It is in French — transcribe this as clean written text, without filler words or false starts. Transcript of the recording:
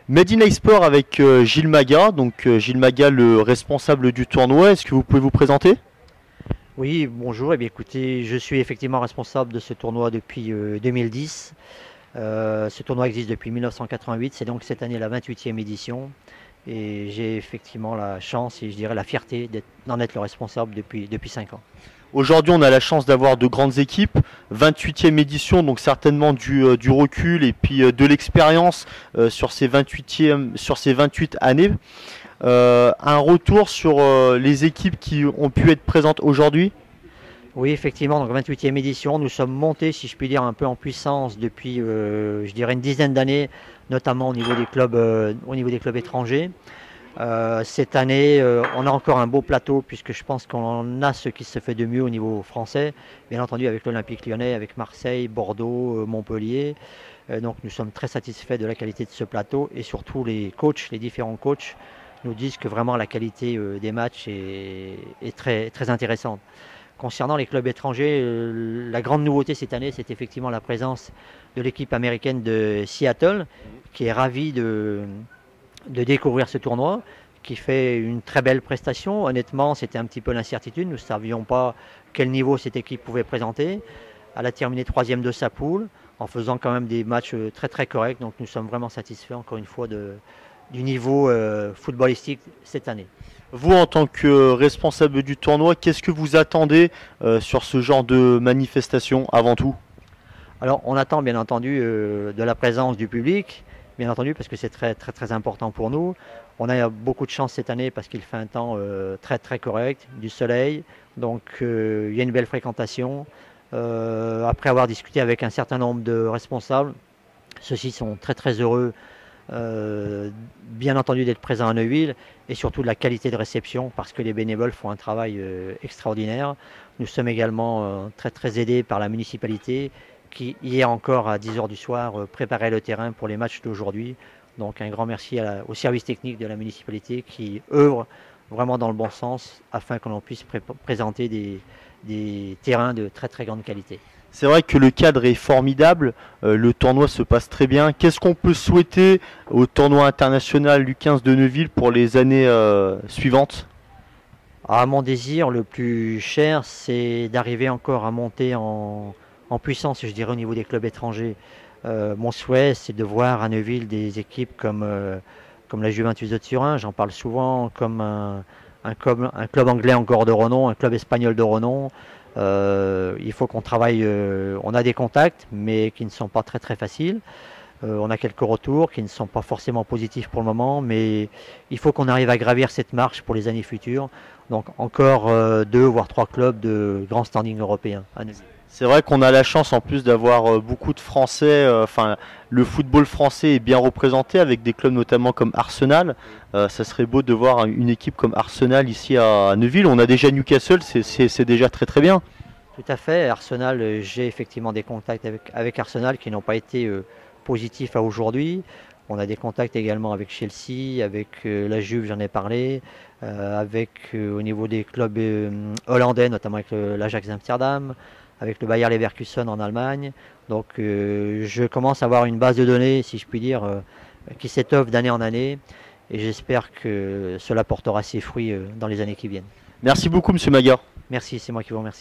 Made in iSport avec Gilles Maga, donc Gilles Maga, le responsable du tournoi. Est-ce que vous pouvez vous présenter? Oui, bonjour. Eh bien, écoutez, je suis effectivement responsable de ce tournoi depuis 2010. Ce tournoi existe depuis 1988. C'est donc cette année la 28e édition. Et j'ai effectivement la chance et je dirais la fierté d'en être le responsable depuis 5 ans. Aujourd'hui, on a la chance d'avoir de grandes équipes. 28e édition, donc certainement du recul et puis de l'expérience sur ces 28 années. Un retour sur les équipes qui ont pu être présentes aujourd'hui. Oui, effectivement, donc 28e édition. Nous sommes montés, si je puis dire, un peu en puissance depuis, je dirais, une dizaine d'années, notamment au niveau des clubs étrangers. Cette année, on a encore un beau plateau puisque je pense qu'on a ce qui se fait de mieux au niveau français, bien entendu avec l'Olympique Lyonnais, avec Marseille, Bordeaux, Montpellier. Donc nous sommes très satisfaits de la qualité de ce plateau et surtout les coachs, les différents coachs nous disent que vraiment la qualité des matchs est très, très intéressante. Concernant les clubs étrangers, la grande nouveauté cette année, c'est effectivement la présence de l'équipe américaine de Seattle, qui est ravie de découvrir ce tournoi, qui fait une très belle prestation. Honnêtement, c'était un petit peu l'incertitude. Nous ne savions pas quel niveau cette équipe pouvait présenter. Elle a terminé troisième de sa poule, en faisant quand même des matchs très très corrects. Donc nous sommes vraiment satisfaits, encore une fois, du niveau footballistique cette année. Vous, en tant que responsable du tournoi, qu'est-ce que vous attendez sur ce genre de manifestation avant tout? Alors on attend bien entendu de la présence du public, bien entendu parce que c'est très très très important pour nous. On a beaucoup de chance cette année parce qu'il fait un temps très très correct, du soleil, donc il y a une belle fréquentation. Après avoir discuté avec un certain nombre de responsables, ceux-ci sont très très heureux bien entendu d'être présents à Neuville et surtout de la qualité de réception parce que les bénévoles font un travail extraordinaire. Nous sommes également très très aidés par la municipalité qui hier encore à 10 h du soir préparait le terrain pour les matchs d'aujourd'hui. Donc un grand merci au service technique de la municipalité qui œuvre vraiment dans le bon sens afin que l'on puisse présenter des terrains de très très grande qualité. C'est vrai que le cadre est formidable, le tournoi se passe très bien. Qu'est-ce qu'on peut souhaiter au tournoi international du 15 de Neuville pour les années suivantes? Ah, mon désir le plus cher, c'est d'arriver encore à monter en puissance, je dirais, au niveau des clubs étrangers. Mon souhait, c'est de voir à Neuville des équipes comme la Juventus de Turin, j'en parle souvent, comme un club anglais encore de renom, un club espagnol de renom. Il faut qu'on travaille, on a des contacts, mais qui ne sont pas très très faciles. On a quelques retours qui ne sont pas forcément positifs pour le moment, mais il faut qu'on arrive à gravir cette marche pour les années futures. Donc encore 2 voire 3 clubs de grand standing européen à Neuville. C'est vrai qu'on a la chance en plus d'avoir beaucoup de Français, enfin le football français est bien représenté avec des clubs notamment comme Arsenal. Ça serait beau de voir une équipe comme Arsenal ici à Neuville. On a déjà Newcastle, c'est déjà très très bien. Tout à fait. Arsenal, j'ai effectivement des contacts avec Arsenal qui n'ont pas été positifs à aujourd'hui. On a des contacts également avec Chelsea, avec la Juve, j'en ai parlé, avec au niveau des clubs hollandais, notamment avec l'Ajax Amsterdam, avec le Bayer Leverkusen en Allemagne. Donc je commence à avoir une base de données, si je puis dire, qui s'étoffe d'année en année. Et j'espère que cela portera ses fruits dans les années qui viennent. Merci beaucoup Monsieur Maga. Merci, c'est moi qui vous remercie.